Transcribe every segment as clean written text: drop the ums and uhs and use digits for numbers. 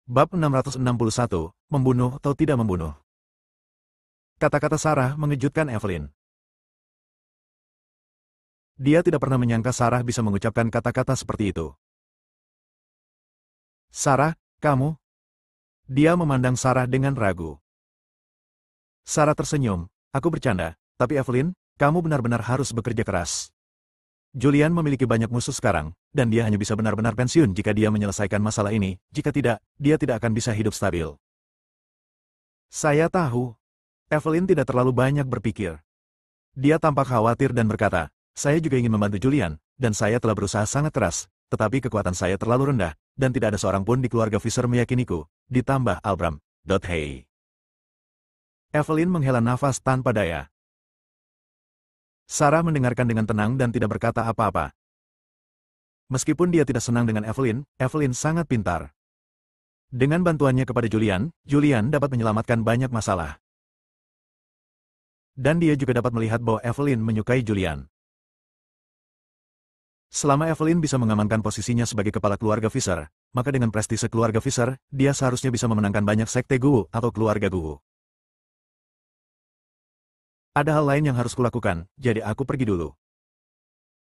Bab 661, membunuh atau tidak membunuh. Kata-kata Sarah mengejutkan Evelyn. Dia tidak pernah menyangka Sarah bisa mengucapkan kata-kata seperti itu. Sarah, kamu? Dia memandang Sarah dengan ragu. Sarah tersenyum, aku bercanda, tapi Evelyn, kamu benar-benar harus bekerja keras. Julian memiliki banyak musuh sekarang, dan dia hanya bisa benar-benar pensiun jika dia menyelesaikan masalah ini, jika tidak, dia tidak akan bisa hidup stabil. Saya tahu. Evelyn tidak terlalu banyak berpikir. Dia tampak khawatir dan berkata, saya juga ingin membantu Julian, dan saya telah berusaha sangat keras, tetapi kekuatan saya terlalu rendah, dan tidak ada seorang pun di keluarga Fisher meyakiniku, ditambah Albram. Hey. Evelyn menghela nafas tanpa daya. Sarah mendengarkan dengan tenang dan tidak berkata apa-apa. Meskipun dia tidak senang dengan Evelyn, Evelyn sangat pintar. Dengan bantuannya kepada Julian, Julian dapat menyelamatkan banyak masalah. Dan dia juga dapat melihat bahwa Evelyn menyukai Julian. Selama Evelyn bisa mengamankan posisinya sebagai kepala keluarga Fisher, maka dengan prestise keluarga Fisher, dia seharusnya bisa memenangkan banyak sekte Guwu atau keluarga Guwu. Ada hal lain yang harus kulakukan, jadi aku pergi dulu.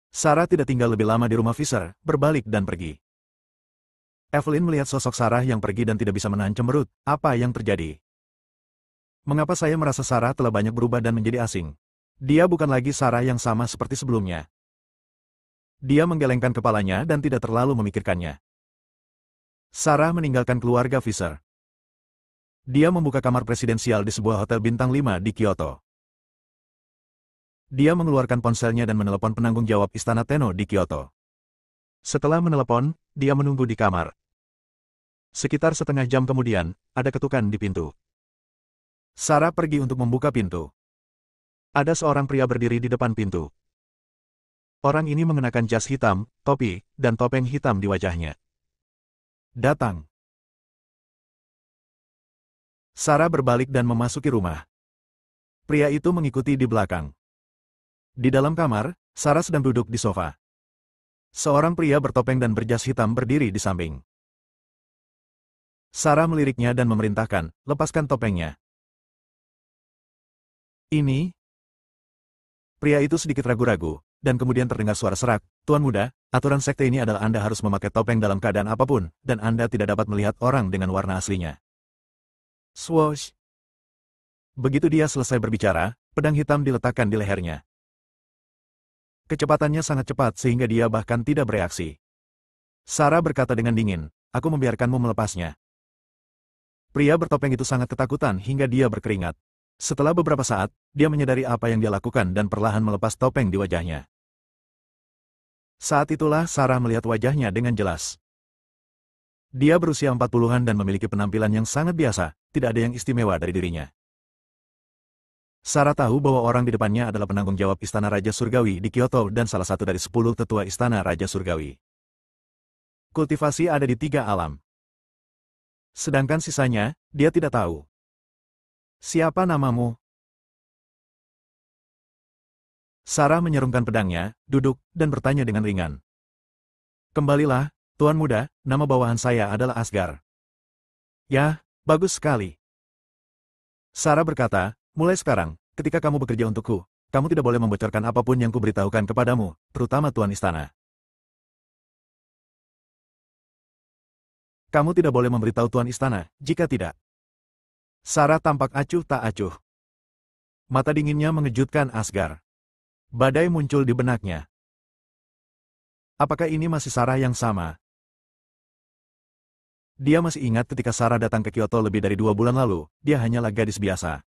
Sarah tidak tinggal lebih lama di rumah Fisher, berbalik dan pergi. Evelyn melihat sosok Sarah yang pergi dan tidak bisa menahan cemberut. Apa yang terjadi? Mengapa saya merasa Sarah telah banyak berubah dan menjadi asing? Dia bukan lagi Sarah yang sama seperti sebelumnya. Dia menggelengkan kepalanya dan tidak terlalu memikirkannya. Sarah meninggalkan keluarga Fisher. Dia membuka kamar presidensial di sebuah hotel bintang 5 di Kyoto. Dia mengeluarkan ponselnya dan menelepon penanggung jawab Istana Tenno di Kyoto. Setelah menelepon, dia menunggu di kamar. Sekitar setengah jam kemudian, ada ketukan di pintu. Sarah pergi untuk membuka pintu. Ada seorang pria berdiri di depan pintu. Orang ini mengenakan jas hitam, topi, dan topeng hitam di wajahnya. Datang. Sarah berbalik dan memasuki rumah. Pria itu mengikuti di belakang. Di dalam kamar, Sarah sedang duduk di sofa. Seorang pria bertopeng dan berjas hitam berdiri di samping. Sarah meliriknya dan memerintahkan, lepaskan topengnya. Ini? Pria itu sedikit ragu-ragu, dan kemudian terdengar suara serak, Tuan Muda, aturan sekte ini adalah Anda harus memakai topeng dalam keadaan apapun, dan Anda tidak dapat melihat orang dengan warna aslinya. Swoosh! Begitu dia selesai berbicara, pedang hitam diletakkan di lehernya. Kecepatannya sangat cepat sehingga dia bahkan tidak bereaksi. Sarah berkata dengan dingin, aku membiarkanmu melepasnya. Pria bertopeng itu sangat ketakutan hingga dia berkeringat. Setelah beberapa saat, dia menyadari apa yang dia lakukan dan perlahan melepas topeng di wajahnya. Saat itulah Sarah melihat wajahnya dengan jelas. Dia berusia 40-an dan memiliki penampilan yang sangat biasa, tidak ada yang istimewa dari dirinya. Sarah tahu bahwa orang di depannya adalah penanggung jawab Istana Raja Surgawi di Kyoto dan salah satu dari 10 tetua Istana Raja Surgawi. Kultivasi ada di 3 alam. Sedangkan sisanya, dia tidak tahu. Siapa namamu? Sarah menyerungkan pedangnya, duduk, dan bertanya dengan ringan. Kembalilah, Tuan Muda, nama bawahan saya adalah Asgar. Ya, bagus sekali. Sarah berkata, mulai sekarang, ketika kamu bekerja untukku, kamu tidak boleh membocorkan apapun yang kuberitahukan kepadamu, terutama Tuan Istana. Kamu tidak boleh memberitahu Tuan Istana, jika tidak. Sarah tampak acuh tak acuh. Mata dinginnya mengejutkan Asgar. Badai muncul di benaknya. Apakah ini masih Sarah yang sama? Dia masih ingat ketika Sarah datang ke Kyoto lebih dari 2 bulan lalu, dia hanyalah gadis biasa.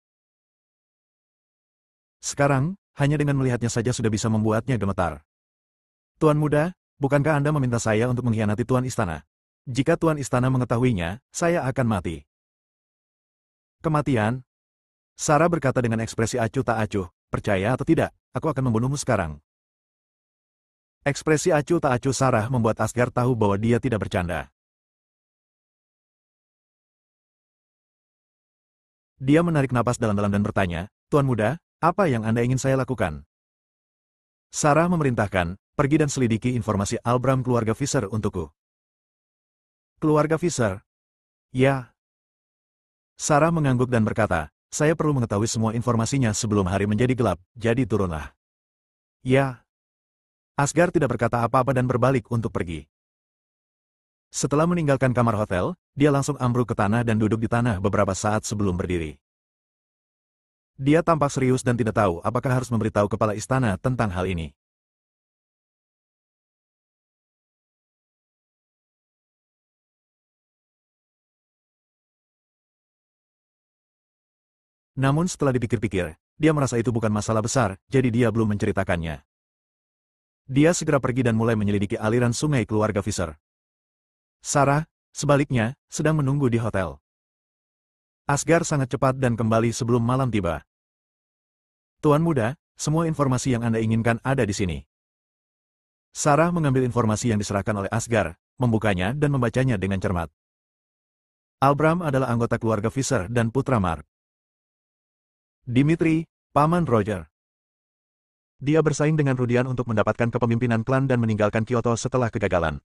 Sekarang, hanya dengan melihatnya saja sudah bisa membuatnya gemetar. Tuan Muda, bukankah Anda meminta saya untuk mengkhianati Tuan Istana? Jika Tuan Istana mengetahuinya, saya akan mati. Kematian? Sarah berkata dengan ekspresi acuh tak acuh, percaya atau tidak, aku akan membunuhmu sekarang. Ekspresi acuh tak acuh Sarah membuat Asgar tahu bahwa dia tidak bercanda. Dia menarik napas dalam-dalam dan bertanya, Tuan Muda, apa yang Anda ingin saya lakukan? Sarah memerintahkan, pergi dan selidiki informasi Albram keluarga Fisher untukku. Keluarga Fisher? Ya. Sarah mengangguk dan berkata, saya perlu mengetahui semua informasinya sebelum hari menjadi gelap, jadi turunlah. Ya. Asgar tidak berkata apa-apa dan berbalik untuk pergi. Setelah meninggalkan kamar hotel, dia langsung ambruk ke tanah dan duduk di tanah beberapa saat sebelum berdiri. Dia tampak serius dan tidak tahu apakah harus memberitahu kepala istana tentang hal ini. Namun setelah dipikir-pikir, dia merasa itu bukan masalah besar, jadi dia belum menceritakannya. Dia segera pergi dan mulai menyelidiki aliran sungai keluarga Fisher. Sarah, sebaliknya, sedang menunggu di hotel. Asgar sangat cepat dan kembali sebelum malam tiba. Tuan muda, semua informasi yang Anda inginkan ada di sini. Sarah mengambil informasi yang diserahkan oleh Asgar, membukanya dan membacanya dengan cermat. Albram adalah anggota keluarga Fisher dan putra Mark. Dimitri, paman Roger. Dia bersaing dengan Rudian untuk mendapatkan kepemimpinan klan dan meninggalkan Kyoto setelah kegagalan.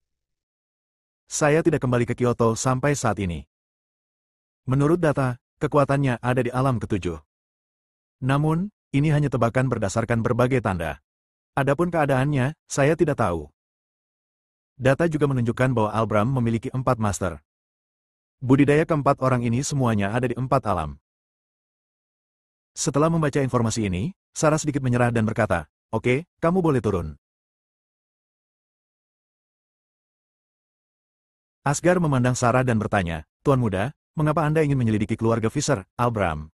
Saya tidak kembali ke Kyoto sampai saat ini. Menurut data, kekuatannya ada di alam ketujuh. Namun, ini hanya tebakan berdasarkan berbagai tanda. Adapun keadaannya, saya tidak tahu. Data juga menunjukkan bahwa Albram memiliki 4 master. Budidaya keempat orang ini semuanya ada di 4 alam. Setelah membaca informasi ini, Sarah sedikit menyerah dan berkata, "Oke, kamu boleh turun." Asgar memandang Sarah dan bertanya, "Tuan muda, mengapa Anda ingin menyelidiki keluarga Fisher, Albram?"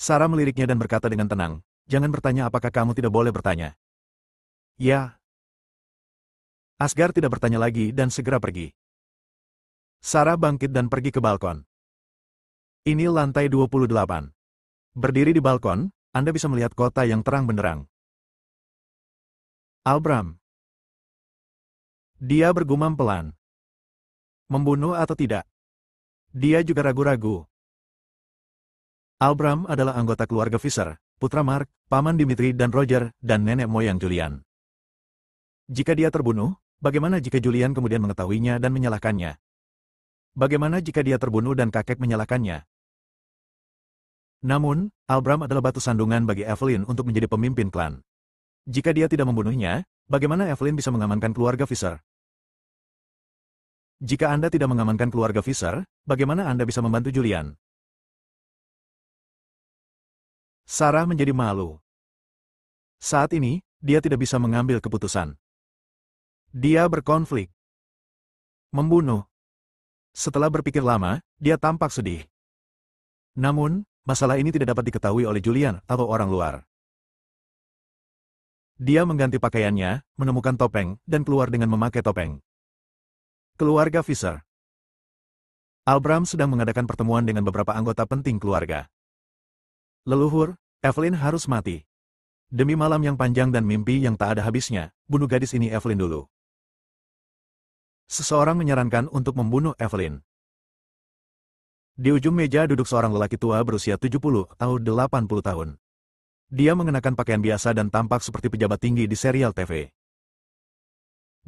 Sarah meliriknya dan berkata dengan tenang, "Jangan bertanya apakah kamu tidak boleh bertanya." Ya. Asgar tidak bertanya lagi dan segera pergi. Sarah bangkit dan pergi ke balkon. Ini lantai 28. Berdiri di balkon, Anda bisa melihat kota yang terang benderang. Albram. Dia bergumam pelan. Membunuh atau tidak? Dia juga ragu-ragu. Albram adalah anggota keluarga Fisher, putra Mark, paman Dimitri dan Roger, dan nenek moyang Julian. Jika dia terbunuh, bagaimana jika Julian kemudian mengetahuinya dan menyalahkannya? Bagaimana jika dia terbunuh dan kakek menyalahkannya? Namun, Albram adalah batu sandungan bagi Evelyn untuk menjadi pemimpin klan. Jika dia tidak membunuhnya, bagaimana Evelyn bisa mengamankan keluarga Fisher? Jika Anda tidak mengamankan keluarga Fisher, bagaimana Anda bisa membantu Julian? Sarah menjadi malu. Saat ini, dia tidak bisa mengambil keputusan. Dia berkonflik. Membunuh. Setelah berpikir lama, dia tampak sedih. Namun, masalah ini tidak dapat diketahui oleh Julian atau orang luar. Dia mengganti pakaiannya, menemukan topeng, dan keluar dengan memakai topeng. Keluarga Fisher. Albram sedang mengadakan pertemuan dengan beberapa anggota penting keluarga. Leluhur, Evelyn harus mati. Demi malam yang panjang dan mimpi yang tak ada habisnya, bunuh gadis ini Evelyn dulu. Seseorang menyarankan untuk membunuh Evelyn. Di ujung meja duduk seorang lelaki tua berusia 70 atau 80 tahun. Dia mengenakan pakaian biasa dan tampak seperti pejabat tinggi di serial TV.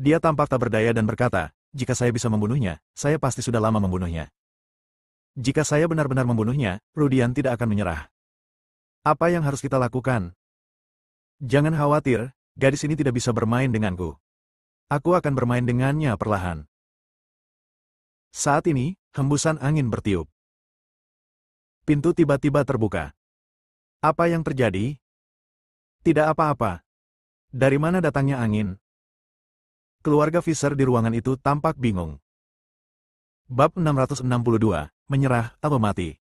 Dia tampak tak berdaya dan berkata, "Jika saya bisa membunuhnya, saya pasti sudah lama membunuhnya. Jika saya benar-benar membunuhnya, Rudian tidak akan menyerah. Apa yang harus kita lakukan? Jangan khawatir, gadis ini tidak bisa bermain denganku. Aku akan bermain dengannya perlahan." Saat ini, hembusan angin bertiup. Pintu tiba-tiba terbuka. Apa yang terjadi? Tidak apa-apa. Dari mana datangnya angin? Keluarga Fisher di ruangan itu tampak bingung. Bab 662, menyerah atau mati.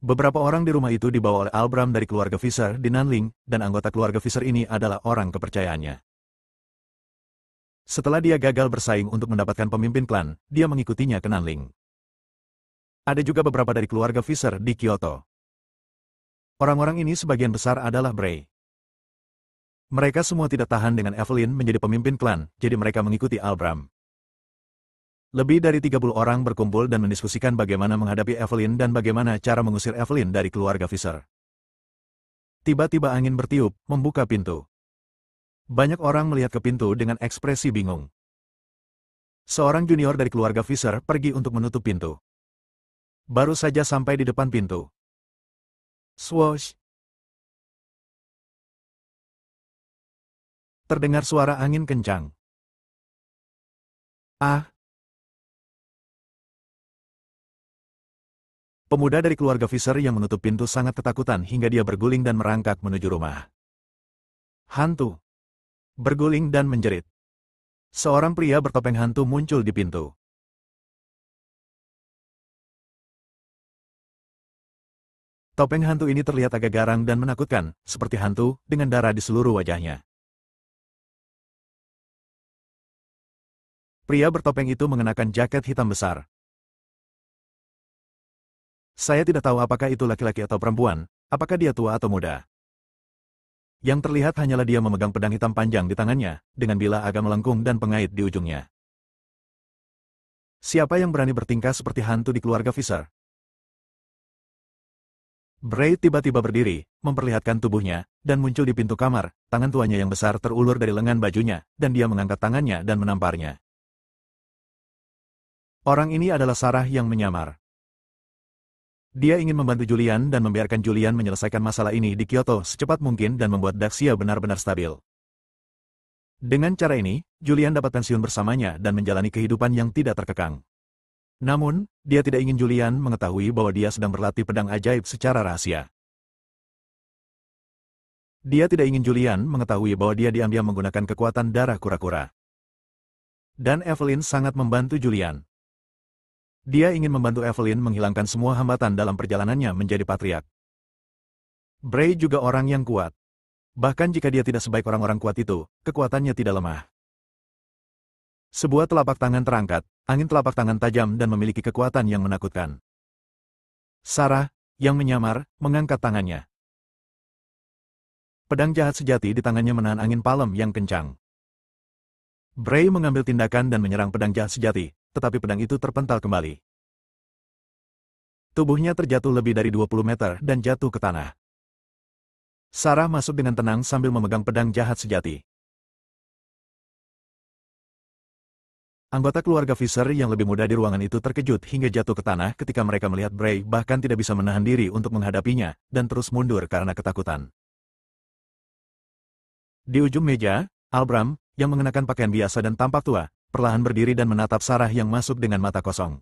Beberapa orang di rumah itu dibawa oleh Albram dari keluarga Fisher di Nanling, dan anggota keluarga Fisher ini adalah orang kepercayaannya. Setelah dia gagal bersaing untuk mendapatkan pemimpin klan, dia mengikutinya ke Nanling. Ada juga beberapa dari keluarga Fisher di Kyoto. Orang-orang ini sebagian besar adalah Bray. Mereka semua tidak tahan dengan Evelyn menjadi pemimpin klan, jadi mereka mengikuti Albram. Lebih dari 30 orang berkumpul dan mendiskusikan bagaimana menghadapi Evelyn dan bagaimana cara mengusir Evelyn dari keluarga Fisher. Tiba-tiba angin bertiup, membuka pintu. Banyak orang melihat ke pintu dengan ekspresi bingung. Seorang junior dari keluarga Fisher pergi untuk menutup pintu. Baru saja sampai di depan pintu. Swoosh! Terdengar suara angin kencang. Ah! Pemuda dari keluarga Fisher yang menutup pintu sangat ketakutan hingga dia berguling dan merangkak menuju rumah. Hantu! Berguling dan menjerit. Seorang pria bertopeng hantu muncul di pintu. Topeng hantu ini terlihat agak garang dan menakutkan, seperti hantu, dengan darah di seluruh wajahnya. Pria bertopeng itu mengenakan jaket hitam besar. Saya tidak tahu apakah itu laki-laki atau perempuan, apakah dia tua atau muda. Yang terlihat hanyalah dia memegang pedang hitam panjang di tangannya, dengan bilah agak melengkung dan pengait di ujungnya. Siapa yang berani bertingkah seperti hantu di keluarga Fisher? Bray tiba-tiba berdiri, memperlihatkan tubuhnya, dan muncul di pintu kamar, tangan tuanya yang besar terulur dari lengan bajunya, dan dia mengangkat tangannya dan menamparnya. Orang ini adalah Sarah yang menyamar. Dia ingin membantu Julian dan membiarkan Julian menyelesaikan masalah ini di Kyoto secepat mungkin dan membuat Daxia benar-benar stabil. Dengan cara ini, Julian dapat pensiun bersamanya dan menjalani kehidupan yang tidak terkekang. Namun, dia tidak ingin Julian mengetahui bahwa dia sedang berlatih pedang ajaib secara rahasia. Dia tidak ingin Julian mengetahui bahwa dia diam-diam menggunakan kekuatan darah kura-kura. Dan Evelyn sangat membantu Julian. Dia ingin membantu Evelyn menghilangkan semua hambatan dalam perjalanannya menjadi patriark. Bray juga orang yang kuat. Bahkan jika dia tidak sebaik orang-orang kuat itu, kekuatannya tidak lemah. Sebuah telapak tangan terangkat, angin telapak tangan tajam dan memiliki kekuatan yang menakutkan. Sarah, yang menyamar, mengangkat tangannya. Pedang jahat sejati di tangannya menahan angin palem yang kencang. Bray mengambil tindakan dan menyerang pedang jahat sejati, tetapi pedang itu terpental kembali. Tubuhnya terjatuh lebih dari 20 meter dan jatuh ke tanah. Sarah masuk dengan tenang sambil memegang pedang jahat sejati. Anggota keluarga Fisher yang lebih muda di ruangan itu terkejut hingga jatuh ke tanah ketika mereka melihat Bray bahkan tidak bisa menahan diri untuk menghadapinya, dan terus mundur karena ketakutan. Di ujung meja, Albram, yang mengenakan pakaian biasa dan tampak tua, perlahan berdiri dan menatap Sarah yang masuk dengan mata kosong.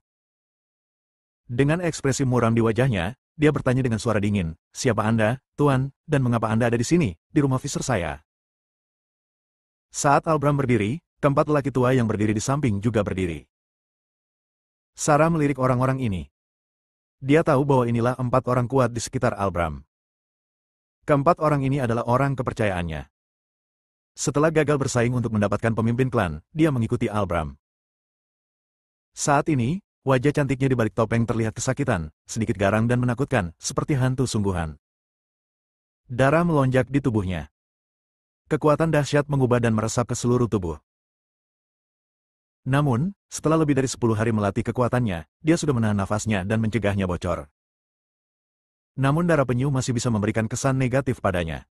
Dengan ekspresi muram di wajahnya, dia bertanya dengan suara dingin, "Siapa Anda, Tuan, dan mengapa Anda ada di sini, di rumah Fisher saya?" Saat Albram berdiri, keempat lelaki tua yang berdiri di samping juga berdiri. Sarah melirik orang-orang ini. Dia tahu bahwa inilah 4 orang kuat di sekitar Albram. Keempat orang ini adalah orang kepercayaannya. Setelah gagal bersaing untuk mendapatkan pemimpin klan, dia mengikuti Albram. Saat ini, wajah cantiknya di balik topeng terlihat kesakitan, sedikit garang dan menakutkan, seperti hantu sungguhan. Darah melonjak di tubuhnya. Kekuatan dahsyat mengubah dan meresap ke seluruh tubuh. Namun, setelah lebih dari 10 hari melatih kekuatannya, dia sudah menahan nafasnya dan mencegahnya bocor. Namun darah penyu masih bisa memberikan kesan negatif padanya.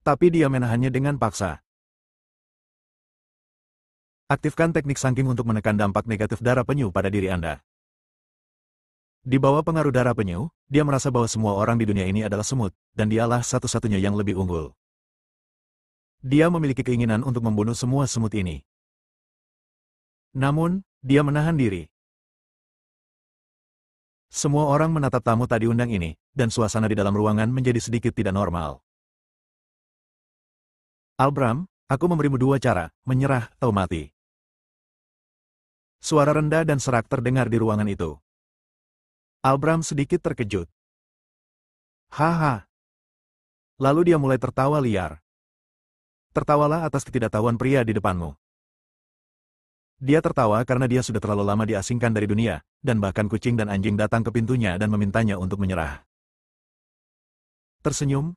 Tapi dia menahannya dengan paksa. Aktifkan teknik sangking untuk menekan dampak negatif darah penyu pada diri Anda. Di bawah pengaruh darah penyu, dia merasa bahwa semua orang di dunia ini adalah semut, dan dialah satu-satunya yang lebih unggul. Dia memiliki keinginan untuk membunuh semua semut ini. Namun, dia menahan diri. Semua orang menatap tamu tak diundang ini, dan suasana di dalam ruangan menjadi sedikit tidak normal. Albram, aku memberimu 2 cara, menyerah atau mati. Suara rendah dan serak terdengar di ruangan itu. Albram sedikit terkejut. Haha. Lalu dia mulai tertawa liar. Tertawalah atas ketidaktahuan pria di depanmu. Dia tertawa karena dia sudah terlalu lama diasingkan dari dunia, dan bahkan kucing dan anjing datang ke pintunya dan memintanya untuk menyerah. Tersenyum,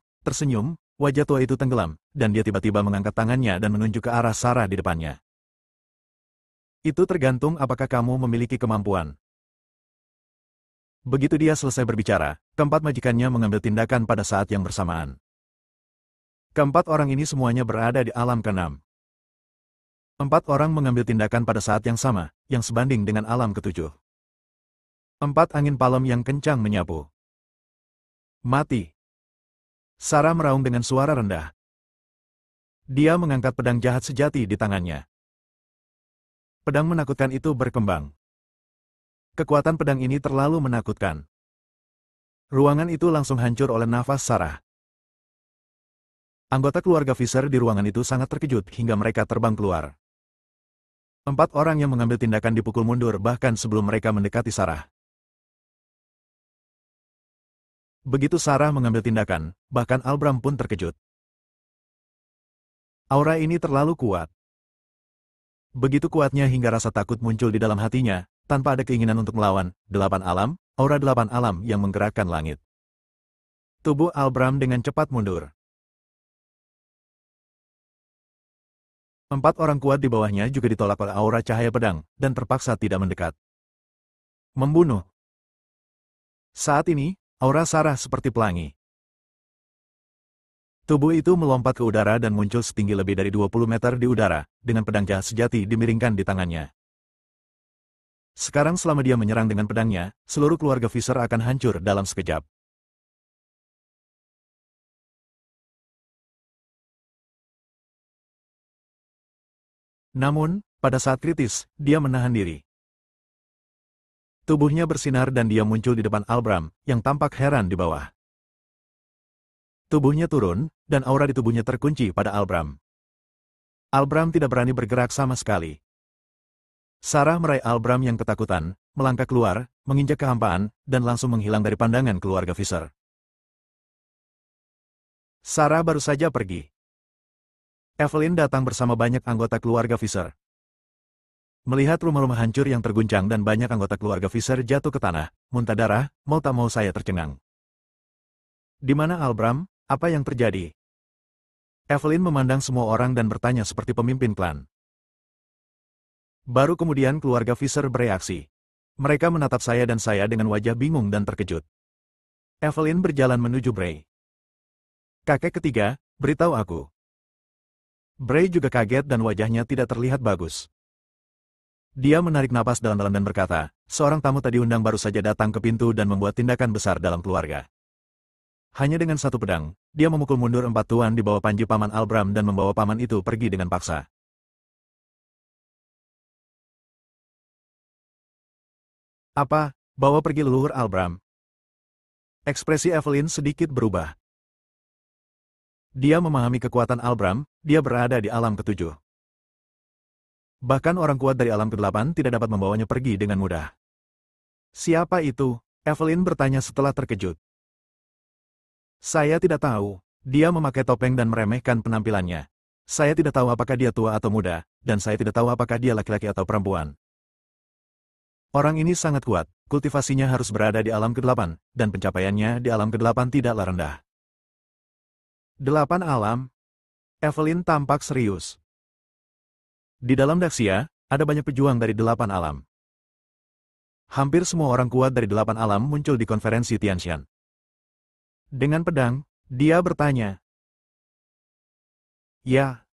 wajah tua itu tenggelam, dan dia tiba-tiba mengangkat tangannya dan menunjuk ke arah Sarah di depannya. Itu tergantung apakah kamu memiliki kemampuan. Begitu dia selesai berbicara, keempat majikannya mengambil tindakan pada saat yang bersamaan. Keempat orang ini semuanya berada di alam keenam. Empat orang mengambil tindakan pada saat yang sama, yang sebanding dengan alam ketujuh. Empat angin palem yang kencang menyapu. Mati. Sarah meraung dengan suara rendah. Dia mengangkat pedang jahat sejati di tangannya. Pedang menakutkan itu berkembang. Kekuatan pedang ini terlalu menakutkan. Ruangan itu langsung hancur oleh nafas Sarah. Anggota keluarga Fisher di ruangan itu sangat terkejut hingga mereka terbang keluar. Empat orang yang mengambil tindakan dipukul mundur bahkan sebelum mereka mendekati Sarah. Begitu Sarah mengambil tindakan, bahkan Albram pun terkejut. Aura ini terlalu kuat. Begitu kuatnya hingga rasa takut muncul di dalam hatinya, tanpa ada keinginan untuk melawan. Delapan alam yang menggerakkan langit. Tubuh Albram dengan cepat mundur. Empat orang kuat di bawahnya juga ditolak oleh aura cahaya pedang, dan terpaksa tidak mendekat. Membunuh. Saat ini, aura Sarah seperti pelangi. Tubuh itu melompat ke udara dan muncul setinggi lebih dari 20 meter di udara, dengan pedang jahat sejati dimiringkan di tangannya. Sekarang selama dia menyerang dengan pedangnya, seluruh keluarga Fisher akan hancur dalam sekejap. Namun, pada saat kritis, dia menahan diri. Tubuhnya bersinar dan dia muncul di depan Albram, yang tampak heran di bawah. Tubuhnya turun, dan aura di tubuhnya terkunci pada Albram. Albram tidak berani bergerak sama sekali. Sarah meraih Albram yang ketakutan, melangkah keluar, menginjak kehampaan, dan langsung menghilang dari pandangan keluarga Fisher. Sarah baru saja pergi. Evelyn datang bersama banyak anggota keluarga Fisher. Melihat rumah-rumah hancur yang terguncang dan banyak anggota keluarga Fisher jatuh ke tanah, muntah darah, mau tak mau saya tercengang. Di mana Albram? Apa yang terjadi? Evelyn memandang semua orang dan bertanya seperti pemimpin klan. Baru kemudian keluarga Fisher bereaksi. Mereka menatap saya dengan wajah bingung dan terkejut. Evelyn berjalan menuju Bray. Kakek ketiga, beritahu aku. Bray juga kaget dan wajahnya tidak terlihat bagus. Dia menarik napas dalam-dalam dan berkata, seorang tamu tadi undang baru saja datang ke pintu dan membuat tindakan besar dalam keluarga. Hanya dengan satu pedang, dia memukul mundur empat tuan di bawah panji paman Albram dan membawa paman itu pergi dengan paksa. Apa? Bawa pergi leluhur Albram? Ekspresi Evelyn sedikit berubah. Dia memahami kekuatan Albram, dia berada di alam ketujuh. Bahkan orang kuat dari alam ke-8 tidak dapat membawanya pergi dengan mudah. Siapa itu? Evelyn bertanya setelah terkejut. Saya tidak tahu. Dia memakai topeng dan meremehkan penampilannya. Saya tidak tahu apakah dia tua atau muda, dan saya tidak tahu apakah dia laki-laki atau perempuan. Orang ini sangat kuat, kultivasinya harus berada di alam ke-8, dan pencapaiannya di alam ke-8 tidaklah rendah. 8 alam? Evelyn tampak serius. Di dalam Daxia, ada banyak pejuang dari 8 alam. Hampir semua orang kuat dari 8 alam muncul di konferensi Tianshan. Dengan pedang, dia bertanya. Ya.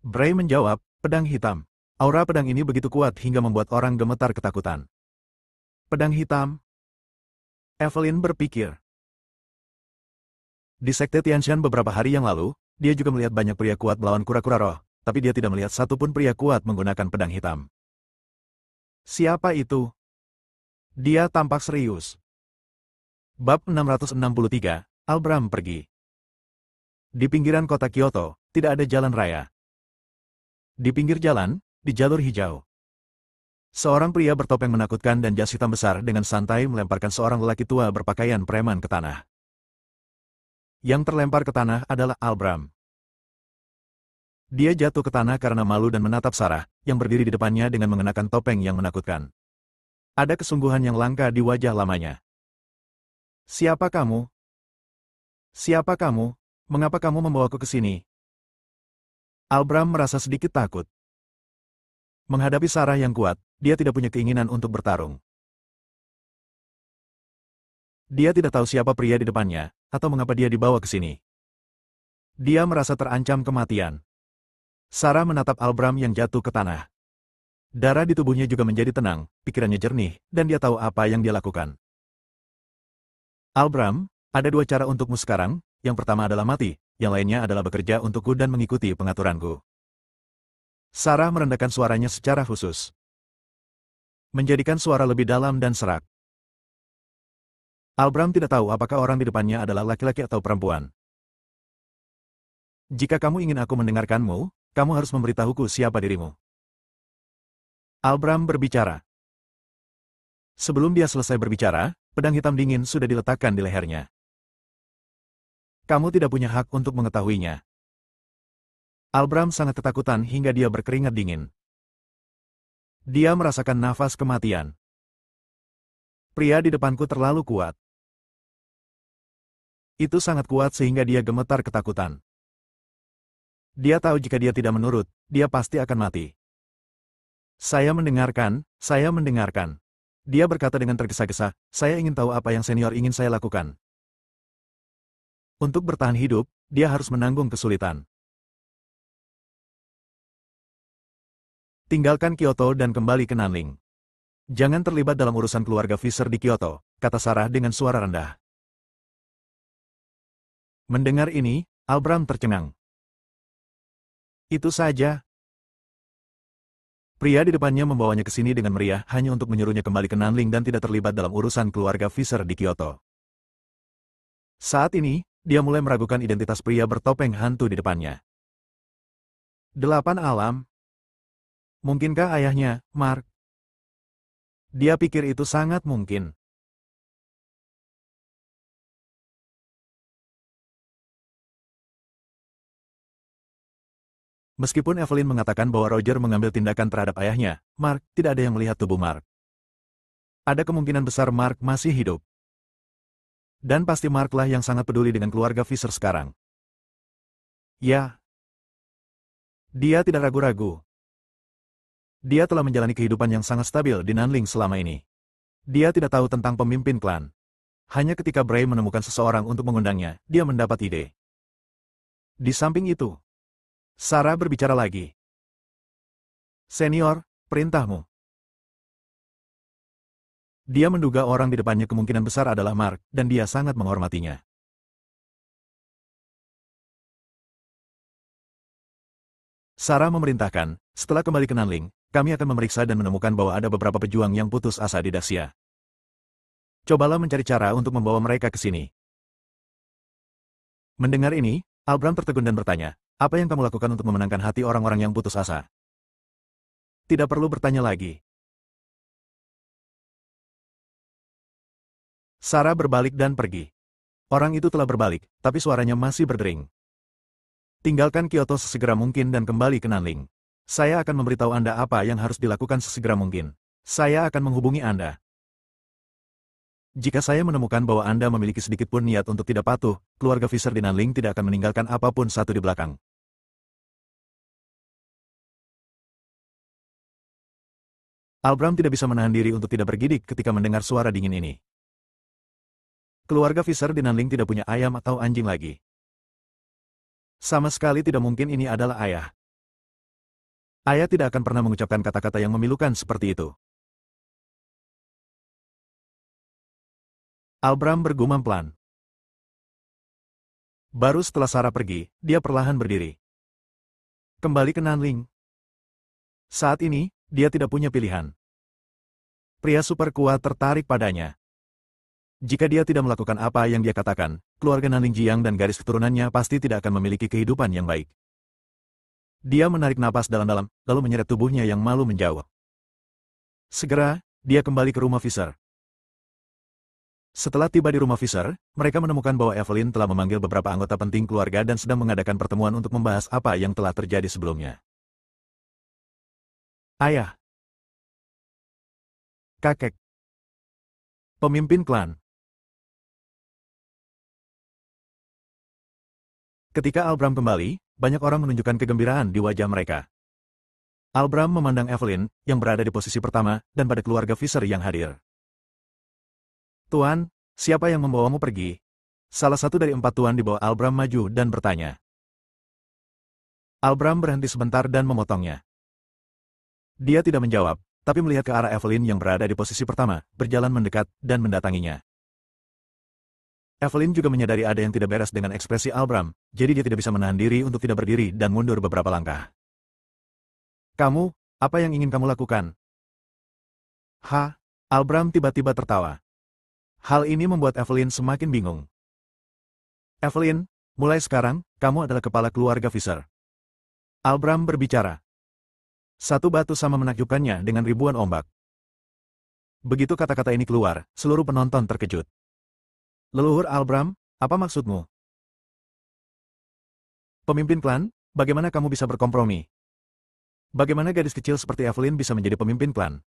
Bray menjawab, pedang hitam. Aura pedang ini begitu kuat hingga membuat orang gemetar ketakutan. Pedang hitam? Evelyn berpikir. Di Sekte Tianshan beberapa hari yang lalu, dia juga melihat banyak pria kuat melawan kura-kura roh, tapi dia tidak melihat satupun pria kuat menggunakan pedang hitam. Siapa itu? Dia tampak serius. Bab 663, Albram pergi. Di pinggiran kota Kyoto, tidak ada jalan raya. Di pinggir jalan, di jalur hijau. Seorang pria bertopeng menakutkan dan jas hitam besar dengan santai melemparkan seorang lelaki tua berpakaian preman ke tanah. Yang terlempar ke tanah adalah Albram. Dia jatuh ke tanah karena malu dan menatap Sarah, yang berdiri di depannya dengan mengenakan topeng yang menakutkan. Ada kesungguhan yang langka di wajah lamanya. Siapa kamu? Siapa kamu? Mengapa kamu membawaku ke sini? Albram merasa sedikit takut. Menghadapi Sarah yang kuat, dia tidak punya keinginan untuk bertarung. Dia tidak tahu siapa pria di depannya, atau mengapa dia dibawa ke sini. Dia merasa terancam kematian. Sarah menatap Albram yang jatuh ke tanah. Darah di tubuhnya juga menjadi tenang, pikirannya jernih, dan dia tahu apa yang dia lakukan. Albram, ada dua cara untukmu sekarang, yang pertama adalah mati, yang lainnya adalah bekerja untukku dan mengikuti pengaturanku. Sarah merendahkan suaranya secara khusus. Menjadikan suara lebih dalam dan serak. Albram tidak tahu apakah orang di depannya adalah laki-laki atau perempuan. Jika kamu ingin aku mendengarkanmu, kamu harus memberitahuku siapa dirimu. Albram berbicara. Sebelum dia selesai berbicara, pedang hitam dingin sudah diletakkan di lehernya. Kamu tidak punya hak untuk mengetahuinya. Albram sangat ketakutan hingga dia berkeringat dingin. Dia merasakan nafas kematian. Pria di depanku terlalu kuat. Itu sangat kuat sehingga dia gemetar ketakutan. Dia tahu jika dia tidak menurut, dia pasti akan mati. Saya mendengarkan, saya mendengarkan. Dia berkata dengan tergesa-gesa, saya ingin tahu apa yang senior ingin saya lakukan. Untuk bertahan hidup, dia harus menanggung kesulitan. Tinggalkan Kyoto dan kembali ke Nanling. Jangan terlibat dalam urusan keluarga Fisher di Kyoto, kata Sarah dengan suara rendah. Mendengar ini, Albram tercengang. Itu saja. Pria di depannya membawanya ke sini dengan meriah hanya untuk menyuruhnya kembali ke Nanling dan tidak terlibat dalam urusan keluarga Fisher di Kyoto. Saat ini, dia mulai meragukan identitas pria bertopeng hantu di depannya. 8 alam. Mungkinkah ayahnya, Mark? Dia pikir itu sangat mungkin. Meskipun Evelyn mengatakan bahwa Roger mengambil tindakan terhadap ayahnya, Mark, tidak ada yang melihat tubuh Mark. Ada kemungkinan besar Mark masih hidup. Dan pasti Mark lah yang sangat peduli dengan keluarga Fisher sekarang. Ya. Dia tidak ragu-ragu. Dia telah menjalani kehidupan yang sangat stabil di Nanling selama ini. Dia tidak tahu tentang pemimpin klan. Hanya ketika Bray menemukan seseorang untuk mengundangnya, dia mendapat ide. Di samping itu, Sarah berbicara lagi. Senior, perintahmu. Dia menduga orang di depannya kemungkinan besar adalah Mark, dan dia sangat menghormatinya. Sarah memerintahkan, setelah kembali ke Nanling, kami akan memeriksa dan menemukan bahwa ada beberapa pejuang yang putus asa di Daxia. Cobalah mencari cara untuk membawa mereka ke sini. Mendengar ini, Albram tertegun dan bertanya, apa yang kamu lakukan untuk memenangkan hati orang-orang yang putus asa? Tidak perlu bertanya lagi. Sarah berbalik dan pergi. Orang itu telah berbalik, tapi suaranya masih berdering. Tinggalkan Kyoto sesegera mungkin dan kembali ke Nanling. Saya akan memberitahu Anda apa yang harus dilakukan sesegera mungkin. Saya akan menghubungi Anda. Jika saya menemukan bahwa Anda memiliki sedikit pun niat untuk tidak patuh, keluarga Fisher di Nanling tidak akan meninggalkan apapun satu di belakang. Albram tidak bisa menahan diri untuk tidak bergidik ketika mendengar suara dingin ini. Keluarga Fisher di Nanling tidak punya ayam atau anjing lagi. Sama sekali tidak mungkin ini adalah ayah. Ayah tidak akan pernah mengucapkan kata-kata yang memilukan seperti itu. Albram bergumam pelan. Baru setelah Sarah pergi, dia perlahan berdiri. Kembali ke Nanling. Saat ini, dia tidak punya pilihan. Pria super kuat tertarik padanya. Jika dia tidak melakukan apa yang dia katakan, keluarga Nanling Jiang dan garis keturunannya pasti tidak akan memiliki kehidupan yang baik. Dia menarik napas dalam-dalam, lalu menyeret tubuhnya yang malu menjauh. Segera, dia kembali ke rumah Fisher. Setelah tiba di rumah Fisher, mereka menemukan bahwa Evelyn telah memanggil beberapa anggota penting keluarga dan sedang mengadakan pertemuan untuk membahas apa yang telah terjadi sebelumnya. Ayah. Kakek. Pemimpin klan. Ketika Albram kembali, banyak orang menunjukkan kegembiraan di wajah mereka. Albram memandang Evelyn, yang berada di posisi pertama, dan pada keluarga Fisher yang hadir. Tuan, siapa yang membawamu pergi? Salah satu dari 4 tuan di bawah Albram maju dan bertanya. Albram berhenti sebentar dan memotongnya. Dia tidak menjawab, tapi melihat ke arah Evelyn yang berada di posisi pertama, berjalan mendekat, dan mendatanginya. Evelyn juga menyadari ada yang tidak beres dengan ekspresi Albram, jadi dia tidak bisa menahan diri untuk tidak berdiri dan mundur beberapa langkah. Kamu, apa yang ingin kamu lakukan? Albram tiba-tiba tertawa. Hal ini membuat Evelyn semakin bingung. Evelyn, mulai sekarang, kamu adalah kepala keluarga Fisher. Albram berbicara. Satu batu sama menakjubkannya dengan ribuan ombak. Begitu kata-kata ini keluar, seluruh penonton terkejut. Leluhur Albram, apa maksudmu? Pemimpin klan, bagaimana kamu bisa berkompromi? Bagaimana gadis kecil seperti Evelyn bisa menjadi pemimpin klan?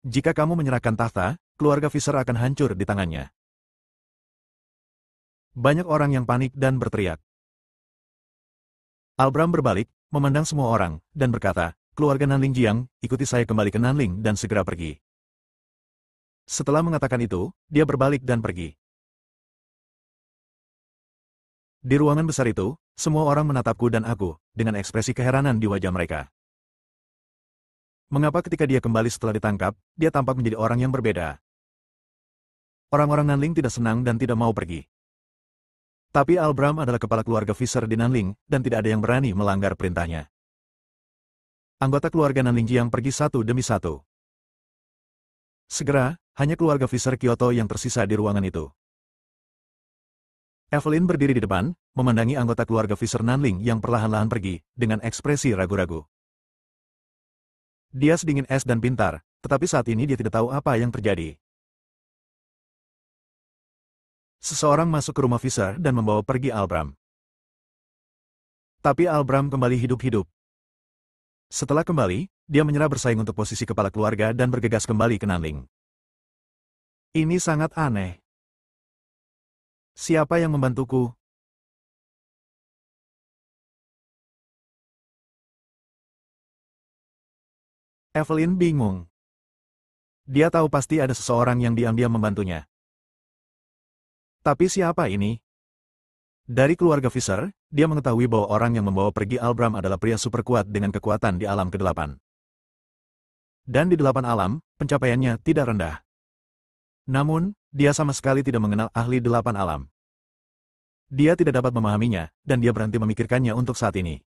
Jika kamu menyerahkan tahta, keluarga Fisher akan hancur di tangannya. Banyak orang yang panik dan berteriak. Albram berbalik, memandang semua orang, dan berkata, keluarga Nanling Jiang, ikuti saya kembali ke Nanling dan segera pergi. Setelah mengatakan itu, dia berbalik dan pergi. Di ruangan besar itu, semua orang menatapku dan aku, dengan ekspresi keheranan di wajah mereka. Mengapa ketika dia kembali setelah ditangkap, dia tampak menjadi orang yang berbeda? Orang-orang Nanling tidak senang dan tidak mau pergi. Tapi Albram adalah kepala keluarga Fisher di Nanling, dan tidak ada yang berani melanggar perintahnya. Anggota keluarga Nanling Jiang pergi satu demi satu. Segera, hanya keluarga Fisher Kyoto yang tersisa di ruangan itu. Evelyn berdiri di depan, memandangi anggota keluarga Fisher Nanling yang perlahan-lahan pergi, dengan ekspresi ragu-ragu. Dia sedingin es dan pintar, tetapi saat ini dia tidak tahu apa yang terjadi. Seseorang masuk ke rumah Fisher dan membawa pergi Albram. Tapi Albram kembali hidup-hidup. Setelah kembali, dia menyerah bersaing untuk posisi kepala keluarga dan bergegas kembali ke Nanling. Ini sangat aneh. Siapa yang membantuku? Evelyn bingung. Dia tahu pasti ada seseorang yang diam-diam membantunya. Tapi siapa ini? Dari keluarga Fisher, dia mengetahui bahwa orang yang membawa pergi Albram adalah pria super kuat dengan kekuatan di alam ke-8. Dan di 8 alam, pencapaiannya tidak rendah. Namun, dia sama sekali tidak mengenal ahli 8 alam. Dia tidak dapat memahaminya, dan dia berhenti memikirkannya untuk saat ini.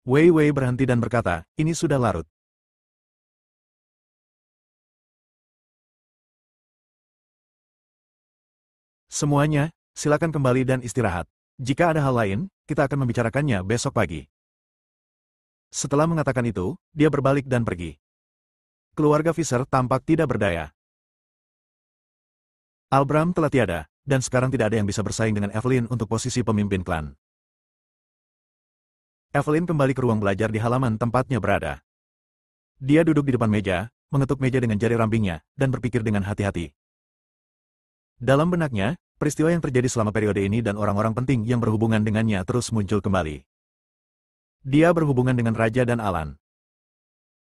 Wei Wei berhenti dan berkata, ini sudah larut. Semuanya, silakan kembali dan istirahat. Jika ada hal lain, kita akan membicarakannya besok pagi. Setelah mengatakan itu, dia berbalik dan pergi. Keluarga Fisher tampak tidak berdaya. Albram telah tiada, dan sekarang tidak ada yang bisa bersaing dengan Evelyn untuk posisi pemimpin klan. Evelyn kembali ke ruang belajar di halaman tempatnya berada. Dia duduk di depan meja, mengetuk meja dengan jari rampingnya, dan berpikir dengan hati-hati. Dalam benaknya, peristiwa yang terjadi selama periode ini dan orang-orang penting yang berhubungan dengannya terus muncul kembali. Dia berhubungan dengan Raja dan Alan.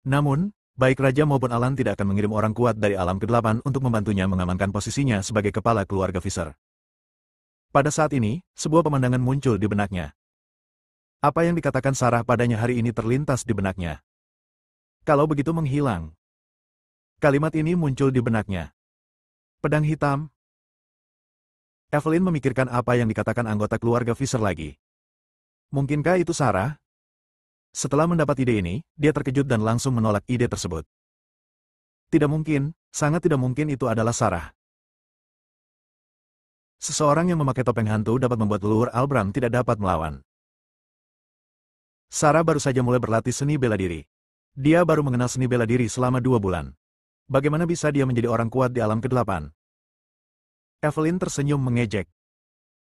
Namun, baik Raja maupun Alan tidak akan mengirim orang kuat dari alam ke-8 untuk membantunya mengamankan posisinya sebagai kepala keluarga Fisher. Pada saat ini, sebuah pemandangan muncul di benaknya. Apa yang dikatakan Sarah padanya hari ini terlintas di benaknya. Kalau begitu menghilang. Kalimat ini muncul di benaknya. Pedang hitam. Evelyn memikirkan apa yang dikatakan anggota keluarga Fisher lagi. Mungkinkah itu Sarah? Setelah mendapat ide ini, dia terkejut dan langsung menolak ide tersebut. Tidak mungkin, sangat tidak mungkin itu adalah Sarah. Seseorang yang memakai topeng hantu dapat membuat leluhur Albram tidak dapat melawan. Sarah baru saja mulai berlatih seni bela diri. Dia baru mengenal seni bela diri selama 2 bulan. Bagaimana bisa dia menjadi orang kuat di alam ke-8? Evelyn tersenyum mengejek.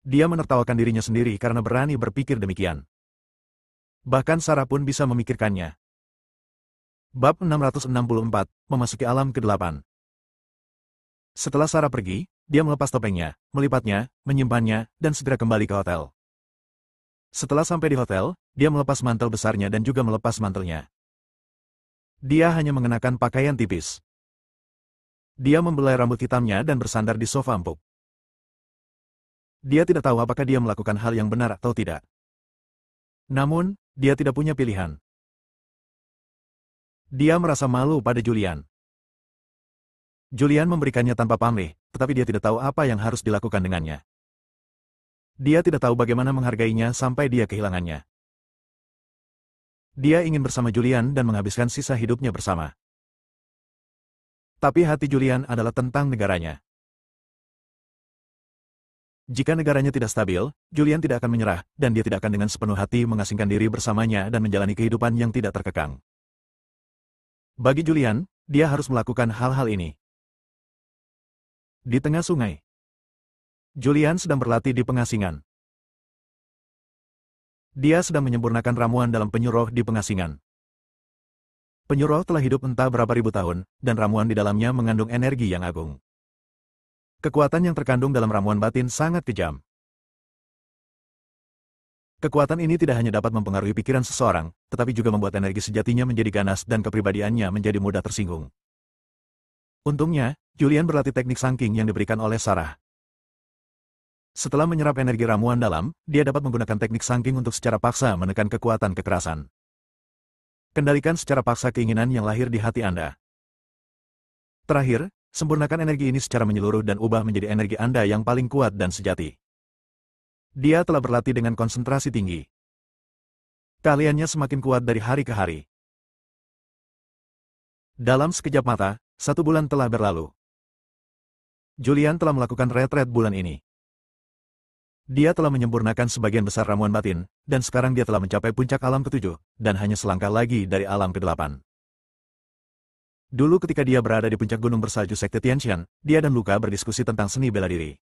Dia menertawakan dirinya sendiri karena berani berpikir demikian. Bahkan Sarah pun bisa memikirkannya. Bab 664, memasuki alam ke-8. Setelah Sarah pergi, dia melepas topengnya, melipatnya, menyimpannya, dan segera kembali ke hotel. Setelah sampai di hotel, dia melepas mantel besarnya dan juga melepas mantelnya. Dia hanya mengenakan pakaian tipis. Dia membelai rambut hitamnya dan bersandar di sofa empuk. Dia tidak tahu apakah dia melakukan hal yang benar atau tidak. Namun, dia tidak punya pilihan. Dia merasa malu pada Julian. Julian memberikannya tanpa pamrih, tetapi dia tidak tahu apa yang harus dilakukan dengannya. Dia tidak tahu bagaimana menghargainya sampai dia kehilangannya. Dia ingin bersama Julian dan menghabiskan sisa hidupnya bersama. Tapi hati Julian adalah tentang negaranya. Jika negaranya tidak stabil, Julian tidak akan menyerah, dan dia tidak akan dengan sepenuh hati mengasingkan diri bersamanya dan menjalani kehidupan yang tidak terkekang. Bagi Julian, dia harus melakukan hal-hal ini. Di tengah sungai, Julian sedang berlatih di pengasingan. Dia sedang menyempurnakan ramuan dalam penyuruh di pengasingan. Penyuruh telah hidup entah berapa ribu tahun, dan ramuan di dalamnya mengandung energi yang agung. Kekuatan yang terkandung dalam ramuan batin sangat kejam. Kekuatan ini tidak hanya dapat mempengaruhi pikiran seseorang, tetapi juga membuat energi sejatinya menjadi ganas dan kepribadiannya menjadi mudah tersinggung. Untungnya, Julian berlatih teknik sangking yang diberikan oleh Sarah. Setelah menyerap energi ramuan dalam, dia dapat menggunakan teknik sangking untuk secara paksa menekan kekuatan kekerasan. Kendalikan secara paksa keinginan yang lahir di hati Anda. Terakhir, sempurnakan energi ini secara menyeluruh dan ubah menjadi energi Anda yang paling kuat dan sejati. Dia telah berlatih dengan konsentrasi tinggi. Keahliannya semakin kuat dari hari ke hari. Dalam sekejap mata, 1 bulan telah berlalu. Julian telah melakukan retret bulan ini. Dia telah menyempurnakan sebagian besar ramuan batin, dan sekarang dia telah mencapai puncak alam ke-7, dan hanya selangkah lagi dari alam ke-8. Dulu ketika dia berada di puncak gunung bersalju Sekte Tianshan, dia dan Luka berdiskusi tentang seni bela diri.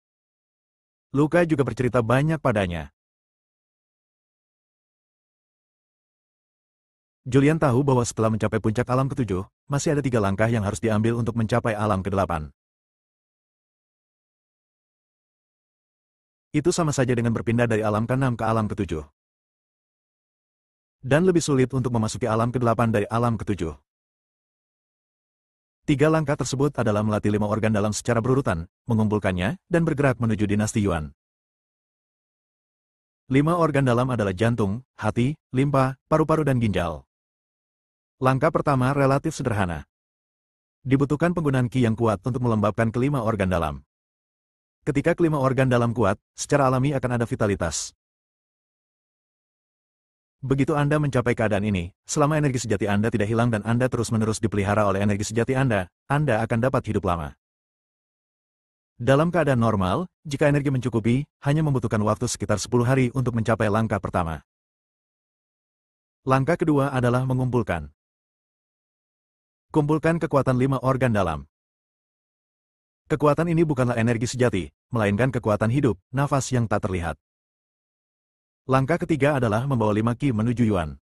Luka juga bercerita banyak padanya. Julian tahu bahwa setelah mencapai puncak alam ke-7, masih ada 3 langkah yang harus diambil untuk mencapai alam ke-8. Itu sama saja dengan berpindah dari alam ke-6 ke alam ke-7. Dan lebih sulit untuk memasuki alam ke-8 dari alam ke-7. 3 langkah tersebut adalah melatih 5 organ dalam secara berurutan, mengumpulkannya, dan bergerak menuju dinasti Yuan. 5 organ dalam adalah jantung, hati, limpa, paru-paru dan ginjal. Langkah pertama relatif sederhana. Dibutuhkan penggunaan ki yang kuat untuk melembabkan kelima organ dalam. Ketika kelima organ dalam kuat, secara alami akan ada vitalitas. Begitu Anda mencapai keadaan ini, selama energi sejati Anda tidak hilang dan Anda terus-menerus dipelihara oleh energi sejati Anda akan dapat hidup lama. Dalam keadaan normal, jika energi mencukupi, hanya membutuhkan waktu sekitar 10 hari untuk mencapai langkah pertama. Langkah kedua adalah mengumpulkan. Kumpulkan kekuatan 5 organ dalam. Kekuatan ini bukanlah energi sejati, melainkan kekuatan hidup, nafas yang tak terlihat. Langkah ketiga adalah membawa 5 ki menuju Yuan.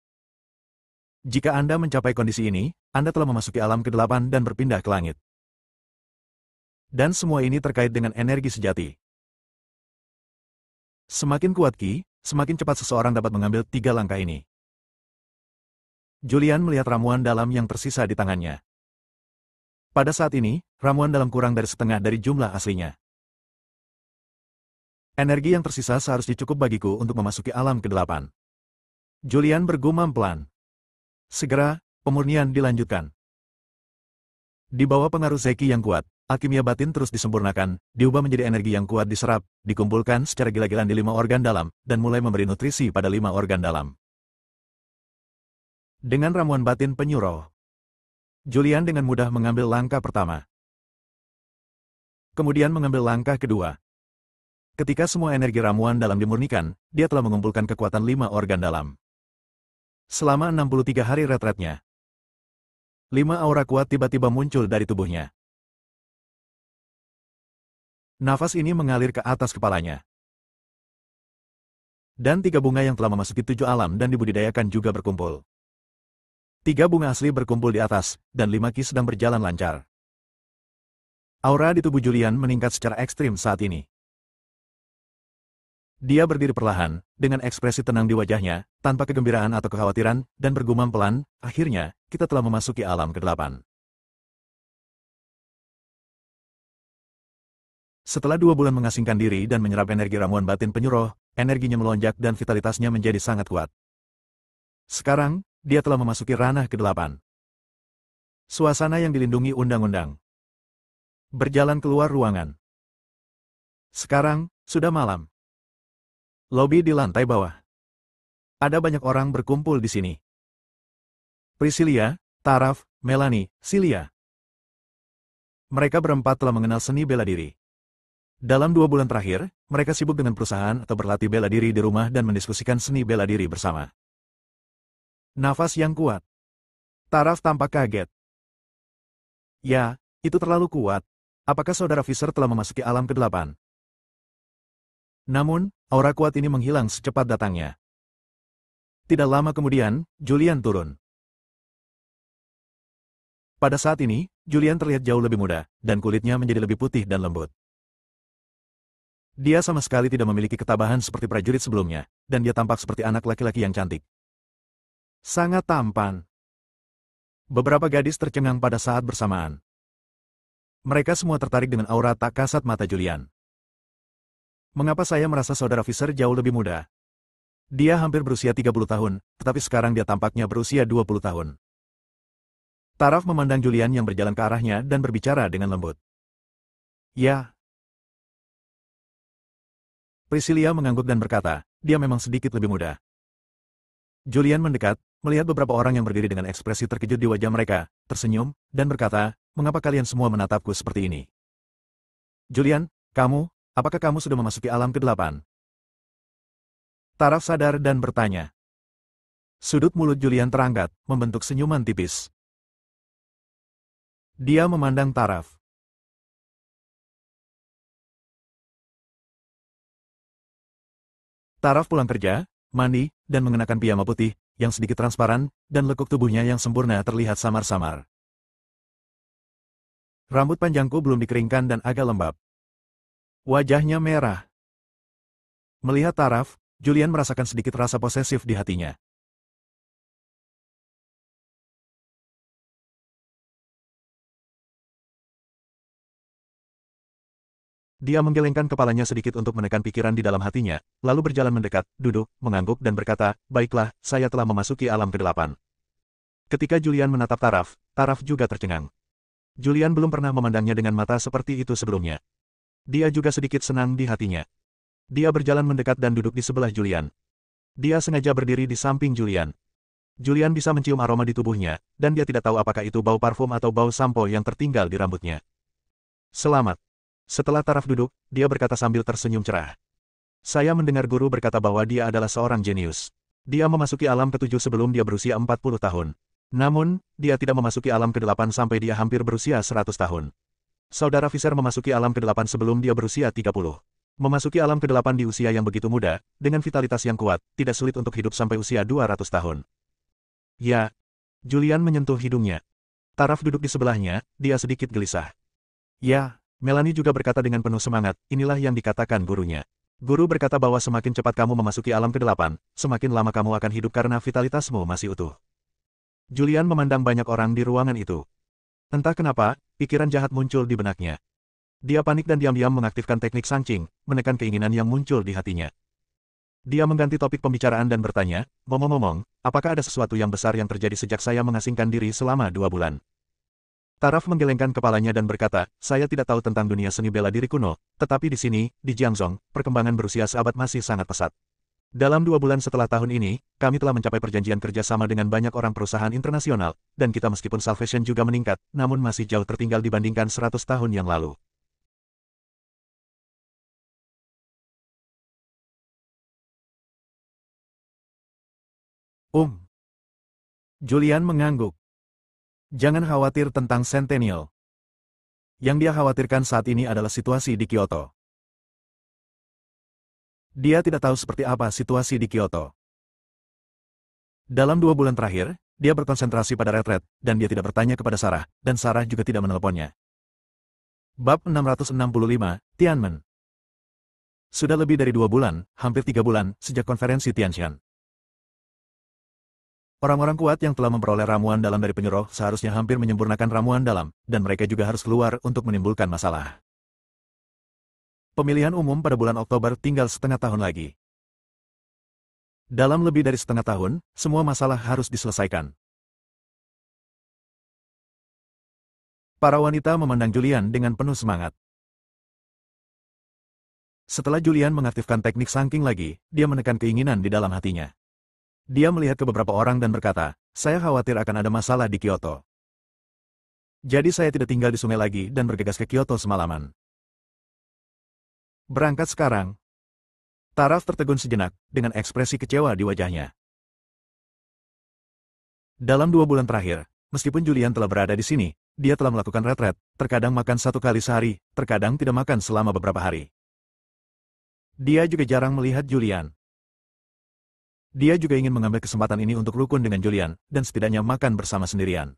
Jika Anda mencapai kondisi ini, Anda telah memasuki alam ke-8 dan berpindah ke langit. Dan semua ini terkait dengan energi sejati. Semakin kuat ki, semakin cepat seseorang dapat mengambil 3 langkah ini. Julian melihat ramuan dalam yang tersisa di tangannya. Pada saat ini, ramuan dalam kurang dari setengah dari jumlah aslinya. Energi yang tersisa seharusnya cukup bagiku untuk memasuki alam ke-8. Julian bergumam pelan. Segera, pemurnian dilanjutkan. Di bawah pengaruh Zeki yang kuat, alkimia batin terus disempurnakan, diubah menjadi energi yang kuat diserap, dikumpulkan secara gila-gilaan di 5 organ dalam, dan mulai memberi nutrisi pada 5 organ dalam. Dengan ramuan batin penyuruh, Julian dengan mudah mengambil langkah pertama. Kemudian mengambil langkah kedua. Ketika semua energi ramuan dalam dimurnikan, dia telah mengumpulkan kekuatan 5 organ dalam. Selama 63 hari retretnya, 5 aura kuat tiba-tiba muncul dari tubuhnya. Nafas ini mengalir ke atas kepalanya. Dan 3 bunga yang telah memasuki 7 alam dan dibudidayakan juga berkumpul. 3 bunga asli berkumpul di atas, dan 5 ki sedang berjalan lancar. Aura di tubuh Julian meningkat secara ekstrim saat ini. Dia berdiri perlahan, dengan ekspresi tenang di wajahnya, tanpa kegembiraan atau kekhawatiran, dan bergumam pelan, akhirnya, kita telah memasuki alam ke-8. Setelah 2 bulan mengasingkan diri dan menyerap energi ramuan batin penyuruh, energinya melonjak dan vitalitasnya menjadi sangat kuat. Sekarang, dia telah memasuki ranah ke-8. Suasana yang dilindungi undang-undang. Berjalan keluar ruangan. Sekarang, sudah malam. Lobi di lantai bawah. Ada banyak orang berkumpul di sini. Priscilia, Taraf, Melanie, Cilia. Mereka berempat telah mengenal seni bela diri. Dalam 2 bulan terakhir, mereka sibuk dengan perusahaan atau berlatih bela diri di rumah dan mendiskusikan seni bela diri bersama. Nafas yang kuat. Taraf tampak kaget. Ya, itu terlalu kuat. Apakah saudara Fisher telah memasuki alam ke-8? Namun, aura kuat ini menghilang secepat datangnya. Tidak lama kemudian, Julian turun. Pada saat ini, Julian terlihat jauh lebih muda, dan kulitnya menjadi lebih putih dan lembut. Dia sama sekali tidak memiliki ketabahan seperti prajurit sebelumnya, dan dia tampak seperti anak laki-laki yang cantik. Sangat tampan. Beberapa gadis tercengang pada saat bersamaan. Mereka semua tertarik dengan aura tak kasat mata Julian. Mengapa saya merasa saudara Fisher jauh lebih muda? Dia hampir berusia 30 tahun, tetapi sekarang dia tampaknya berusia 20 tahun. Taraf memandang Julian yang berjalan ke arahnya dan berbicara dengan lembut. Ya. Priscilia mengangguk dan berkata, dia memang sedikit lebih muda. Julian mendekat, melihat beberapa orang yang berdiri dengan ekspresi terkejut di wajah mereka, tersenyum, dan berkata, mengapa kalian semua menatapku seperti ini? Julian, apakah kamu sudah memasuki alam ke-8? Taraf sadar dan bertanya. Sudut mulut Julian terangkat, membentuk senyuman tipis. Dia memandang Taraf. Taraf pulang kerja, mandi, dan mengenakan piyama putih, yang sedikit transparan, dan lekuk tubuhnya yang sempurna terlihat samar-samar. Rambut panjangku belum dikeringkan dan agak lembab. Wajahnya merah. Melihat Taraf, Julian merasakan sedikit rasa posesif di hatinya. Dia menggelengkan kepalanya sedikit untuk menekan pikiran di dalam hatinya, lalu berjalan mendekat, duduk, mengangguk dan berkata, baiklah, saya telah memasuki alam ke-8. Ketika Julian menatap Taraf, Taraf juga tercengang. Julian belum pernah memandangnya dengan mata seperti itu sebelumnya. Dia juga sedikit senang di hatinya. Dia berjalan mendekat dan duduk di sebelah Julian. Dia sengaja berdiri di samping Julian. Julian bisa mencium aroma di tubuhnya, dan dia tidak tahu apakah itu bau parfum atau bau sampo yang tertinggal di rambutnya. Selamat. Setelah Taraf duduk, dia berkata sambil tersenyum cerah. Saya mendengar guru berkata bahwa dia adalah seorang jenius. Dia memasuki alam ke-7 sebelum dia berusia 40 tahun. Namun, dia tidak memasuki alam ke-8 sampai dia hampir berusia 100 tahun. Saudara Fisher memasuki alam ke-8 sebelum dia berusia 30. Memasuki alam ke-8 di usia yang begitu muda, dengan vitalitas yang kuat, tidak sulit untuk hidup sampai usia 200 tahun. Ya. Julian menyentuh hidungnya. Taraf duduk di sebelahnya, dia sedikit gelisah. Ya, Melanie juga berkata dengan penuh semangat, inilah yang dikatakan gurunya. Guru berkata bahwa semakin cepat kamu memasuki alam ke-8, semakin lama kamu akan hidup karena vitalitasmu masih utuh. Julian memandang banyak orang di ruangan itu. Entah kenapa, pikiran jahat muncul di benaknya. Dia panik dan diam-diam mengaktifkan teknik sancing, menekan keinginan yang muncul di hatinya. Dia mengganti topik pembicaraan dan bertanya, ngomong-ngomong, apakah ada sesuatu yang besar yang terjadi sejak saya mengasingkan diri selama 2 bulan? Taraf menggelengkan kepalanya dan berkata, saya tidak tahu tentang dunia seni bela diri kuno, tetapi di sini, di Jiangzhong, perkembangan berusia seabad masih sangat pesat. Dalam 2 bulan setelah tahun ini, kami telah mencapai perjanjian kerjasama dengan banyak orang perusahaan internasional, dan kita meskipun Salvation juga meningkat, namun masih jauh tertinggal dibandingkan 100 tahun yang lalu. Julian mengangguk. Jangan khawatir tentang Centennial. Yang dia khawatirkan saat ini adalah situasi di Kyoto. Dia tidak tahu seperti apa situasi di Kyoto. Dalam 2 bulan terakhir, dia berkonsentrasi pada retret, dan dia tidak bertanya kepada Sarah, dan Sarah juga tidak menelponnya. Bab 665, Tianmen. Sudah lebih dari 2 bulan, hampir 3 bulan, sejak konferensi Tianshan. Orang-orang kuat yang telah memperoleh ramuan dalam dari penyuruh seharusnya hampir menyempurnakan ramuan dalam, dan mereka juga harus keluar untuk menimbulkan masalah. Pemilihan umum pada bulan Oktober tinggal setengah tahun lagi. Dalam lebih dari setengah tahun, semua masalah harus diselesaikan. Para wanita memandang Julian dengan penuh semangat. Setelah Julian mengaktifkan teknik sangking lagi, dia menekan keinginan di dalam hatinya. Dia melihat ke beberapa orang dan berkata, saya khawatir akan ada masalah di Kyoto. Jadi saya tidak tinggal di sungai lagi dan bergegas ke Kyoto semalaman. Berangkat sekarang. Taraf tertegun sejenak, dengan ekspresi kecewa di wajahnya. Dalam 2 bulan terakhir, meskipun Julian telah berada di sini, dia telah melakukan retret, terkadang makan 1 kali sehari, terkadang tidak makan selama beberapa hari. Dia juga jarang melihat Julian. Dia juga ingin mengambil kesempatan ini untuk rukun dengan Julian, dan setidaknya makan bersama sendirian.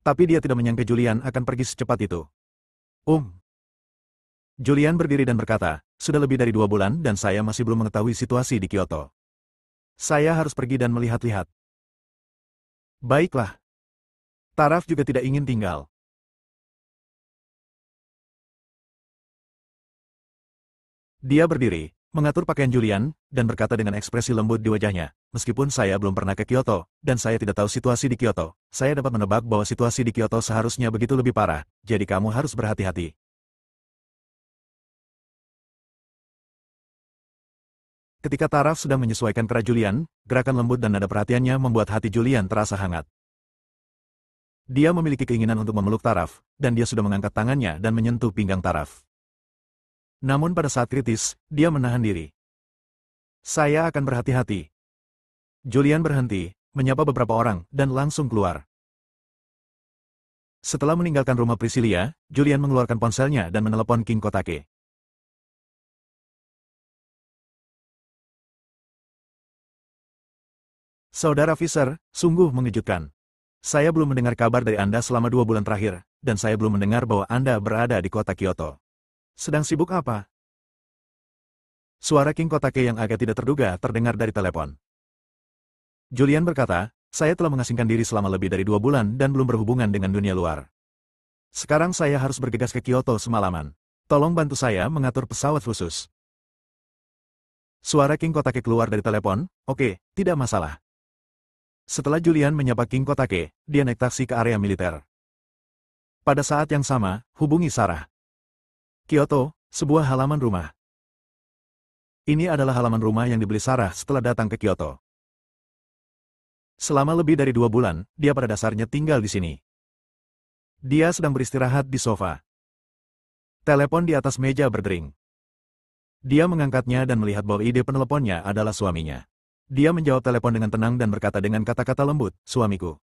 Tapi dia tidak menyangka Julian akan pergi secepat itu. Julian berdiri dan berkata, sudah lebih dari 2 bulan dan saya masih belum mengetahui situasi di Kyoto. Saya harus pergi dan melihat-lihat. Baiklah. Taraf juga tidak ingin tinggal. Dia berdiri, mengatur pakaian Julian, dan berkata dengan ekspresi lembut di wajahnya, meskipun saya belum pernah ke Kyoto, dan saya tidak tahu situasi di Kyoto, saya dapat menebak bahwa situasi di Kyoto seharusnya begitu lebih parah, jadi kamu harus berhati-hati. Ketika Taraf sedang menyesuaikan kera Julian, gerakan lembut dan nada perhatiannya membuat hati Julian terasa hangat. Dia memiliki keinginan untuk memeluk Taraf, dan dia sudah mengangkat tangannya dan menyentuh pinggang Taraf. Namun pada saat kritis, dia menahan diri. Saya akan berhati-hati. Julian berhenti, menyapa beberapa orang, dan langsung keluar. Setelah meninggalkan rumah Priscilia, Julian mengeluarkan ponselnya dan menelepon King Kotake. Saudara Fisher, sungguh mengejutkan. Saya belum mendengar kabar dari Anda selama 2 bulan terakhir, dan saya belum mendengar bahwa Anda berada di kota Kyoto. Sedang sibuk apa? Suara King Kotake yang agak tidak terduga terdengar dari telepon. Julian berkata, saya telah mengasingkan diri selama lebih dari 2 bulan dan belum berhubungan dengan dunia luar. Sekarang saya harus bergegas ke Kyoto semalaman. Tolong bantu saya mengatur pesawat khusus. Suara King Kotake keluar dari telepon, oke, tidak masalah. Setelah Julian menyapa King Kotake, dia naik taksi ke area militer. Pada saat yang sama, hubungi Sarah. Kyoto, sebuah halaman rumah. Ini adalah halaman rumah yang dibeli Sarah setelah datang ke Kyoto. Selama lebih dari 2 bulan, dia pada dasarnya tinggal di sini. Dia sedang beristirahat di sofa. Telepon di atas meja berdering. Dia mengangkatnya dan melihat bahwa ide peneleponnya adalah suaminya. Dia menjawab telepon dengan tenang dan berkata dengan kata-kata lembut, suamiku.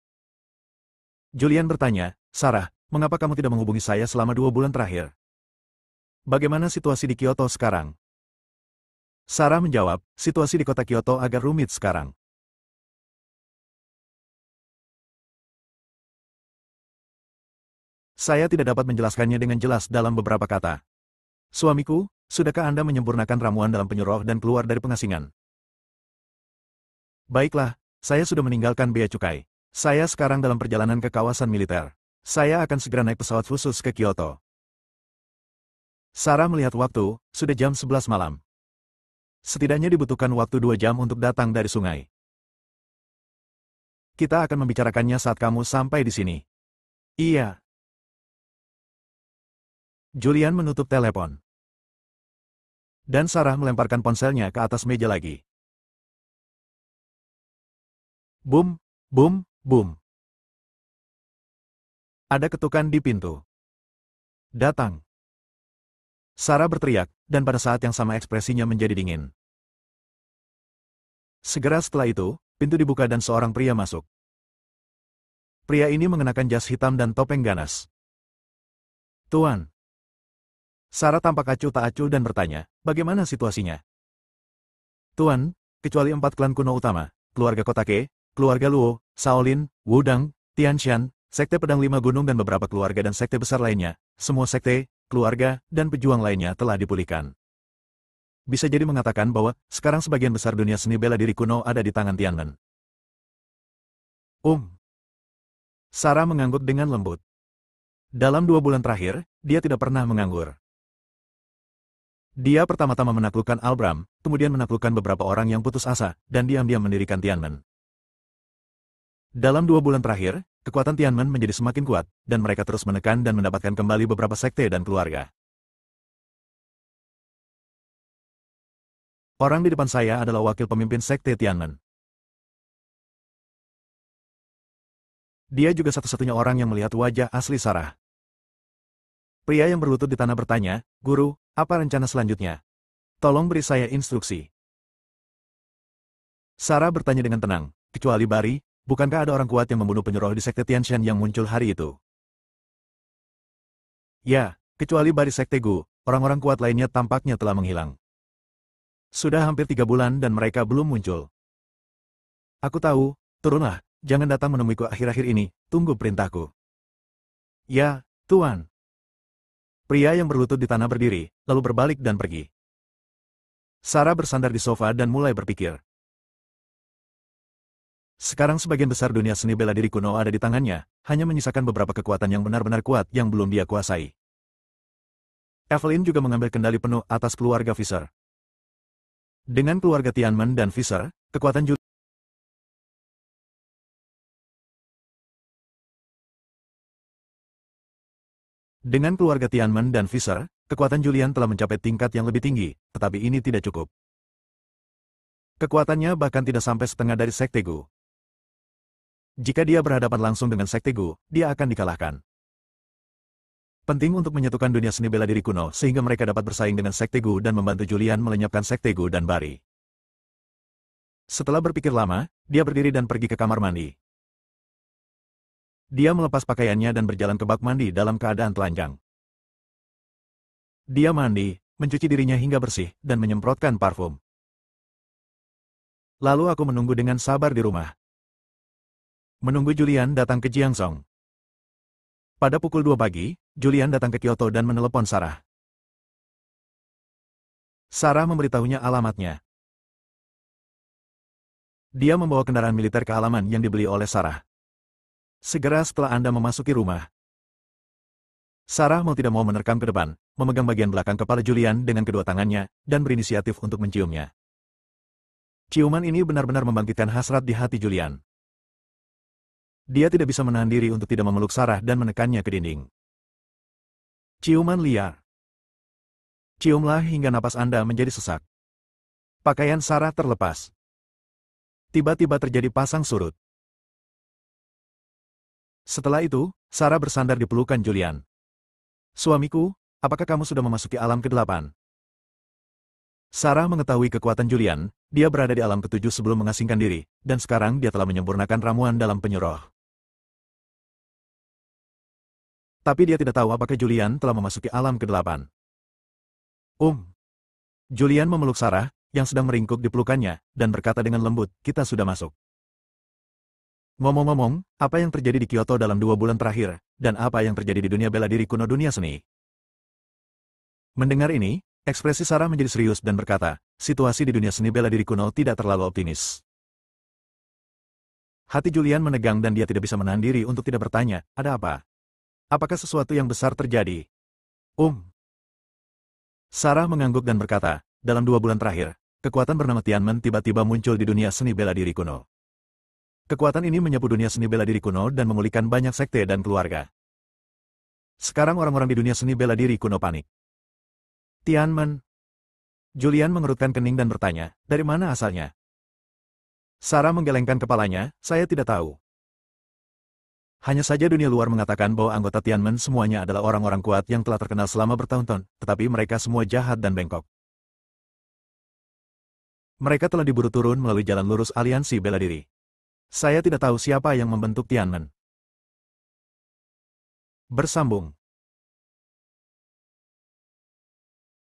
Julian bertanya, Sarah, mengapa kamu tidak menghubungi saya selama 2 bulan terakhir? Bagaimana situasi di Kyoto sekarang? Sarah menjawab, situasi di kota Kyoto agak rumit sekarang. Saya tidak dapat menjelaskannya dengan jelas dalam beberapa kata. Suamiku, sudahkah Anda menyempurnakan ramuan dalam penyuruh dan keluar dari pengasingan? Baiklah, saya sudah meninggalkan bea cukai. Saya sekarang dalam perjalanan ke kawasan militer. Saya akan segera naik pesawat khusus ke Kyoto. Sarah melihat waktu, sudah jam 11 malam. Setidaknya dibutuhkan waktu 2 jam untuk datang dari sungai. Kita akan membicarakannya saat kamu sampai di sini. Iya. Julian menutup telepon. Dan Sarah melemparkan ponselnya ke atas meja lagi. Bum, bum, bum. Ada ketukan di pintu. Datang. Sarah berteriak, dan pada saat yang sama ekspresinya menjadi dingin. Segera setelah itu, pintu dibuka dan seorang pria masuk. Pria ini mengenakan jas hitam dan topeng ganas. Tuan. Sarah tampak acuh tak acuh dan bertanya, bagaimana situasinya? Tuan, kecuali 4 klan kuno utama, keluarga Kotake, keluarga Luo, Shaolin, Wudang, Tianshan, sekte pedang 5 gunung dan beberapa keluarga dan sekte besar lainnya, semua sekte, keluarga, dan pejuang lainnya telah dipulihkan. bisa jadi mengatakan bahwa sekarang sebagian besar dunia seni bela diri kuno ada di tangan Tianmen. Sarah mengangguk dengan lembut. Dalam 2 bulan terakhir, dia tidak pernah menganggur. Dia pertama-tama menaklukkan Albram, kemudian menaklukkan beberapa orang yang putus asa, dan diam-diam mendirikan Tianmen. Dalam 2 bulan terakhir, kekuatan Tianmen menjadi semakin kuat, dan mereka terus menekan dan mendapatkan kembali beberapa sekte dan keluarga. Orang di depan saya adalah wakil pemimpin sekte Tianmen. Dia juga satu-satunya orang yang melihat wajah asli Sarah. Pria yang berlutut di tanah bertanya, "Guru, apa rencana selanjutnya? Tolong beri saya instruksi." Sarah bertanya dengan tenang, "Kecuali Bari, bukankah ada orang kuat yang membunuh penyuruh di sekte Tianshan yang muncul hari itu?" "Ya, kecuali Bari sekte Gu, orang-orang kuat lainnya tampaknya telah menghilang. Sudah hampir 3 bulan dan mereka belum muncul." "Aku tahu, turunlah, jangan datang menemuiku akhir-akhir ini, tunggu perintahku." "Ya, Tuan." Pria yang berlutut di tanah berdiri, lalu berbalik dan pergi. Sarah bersandar di sofa dan mulai berpikir. Sekarang sebagian besar dunia seni bela diri kuno ada di tangannya, hanya menyisakan beberapa kekuatan yang benar-benar kuat yang belum dia kuasai. Evelyn juga mengambil kendali penuh atas keluarga Fisher. Dengan keluarga Tianmen dan Fisher, kekuatan Julian telah mencapai tingkat yang lebih tinggi, tetapi ini tidak cukup. Kekuatannya bahkan tidak sampai setengah dari Sekte Gu. Jika dia berhadapan langsung dengan Sekte Gu, dia akan dikalahkan. Penting untuk menyatukan dunia seni bela diri kuno sehingga mereka dapat bersaing dengan Sekte Gu dan membantu Julian melenyapkan Sekte Gu dan Bari. Setelah berpikir lama, dia berdiri dan pergi ke kamar mandi. Dia melepas pakaiannya dan berjalan ke bak mandi dalam keadaan telanjang. Dia mandi, mencuci dirinya hingga bersih, dan menyemprotkan parfum. Lalu aku menunggu dengan sabar di rumah. Menunggu Julian datang ke Jiangzhou. Pada pukul 2 pagi, Julian datang ke Kyoto dan menelepon Sarah. Sarah memberitahunya alamatnya. Dia membawa kendaraan militer ke halaman yang dibeli oleh Sarah. Segera setelah Anda memasuki rumah. Sarah mau tidak mau menerkam ke depan, memegang bagian belakang kepala Julian dengan kedua tangannya, dan berinisiatif untuk menciumnya. Ciuman ini benar-benar membangkitkan hasrat di hati Julian. Dia tidak bisa menahan diri untuk tidak memeluk Sarah dan menekannya ke dinding. Ciuman liar. Ciumlah hingga napas Anda menjadi sesak. Pakaian Sarah terlepas. Tiba-tiba terjadi pasang surut. Setelah itu, Sarah bersandar di pelukan Julian. "Suamiku, apakah kamu sudah memasuki alam ke-8? Sarah mengetahui kekuatan Julian, dia berada di alam ke-7 sebelum mengasingkan diri, dan sekarang dia telah menyempurnakan ramuan dalam penyuruh. Tapi dia tidak tahu apakah Julian telah memasuki alam ke-8. Julian memeluk Sarah, yang sedang meringkuk di pelukannya, dan berkata dengan lembut, "Kita sudah masuk." Ngomong-ngomong, apa yang terjadi di Kyoto dalam 2 bulan terakhir, dan apa yang terjadi di dunia bela diri kuno dunia seni? Mendengar ini, ekspresi Sarah menjadi serius dan berkata, "Situasi di dunia seni bela diri kuno tidak terlalu optimis." Hati Julian menegang dan dia tidak bisa menahan diri untuk tidak bertanya, "Ada apa? Apakah sesuatu yang besar terjadi?" Sarah mengangguk dan berkata, "Dalam 2 bulan terakhir, kekuatan bernama Tianmen tiba-tiba muncul di dunia seni bela diri kuno. Kekuatan ini menyapu dunia seni bela diri kuno dan memulihkan banyak sekte dan keluarga. Sekarang orang-orang di dunia seni bela diri kuno panik." "Tianmen?" Julian mengerutkan kening dan bertanya, "Dari mana asalnya?" Sarah menggelengkan kepalanya, "Saya tidak tahu. Hanya saja dunia luar mengatakan bahwa anggota Tianmen semuanya adalah orang-orang kuat yang telah terkenal selama bertahun-tahun, tetapi mereka semua jahat dan bengkok. Mereka telah diburu turun melalui jalan lurus aliansi bela diri. Saya tidak tahu siapa yang membentuk Tianmen." Bersambung.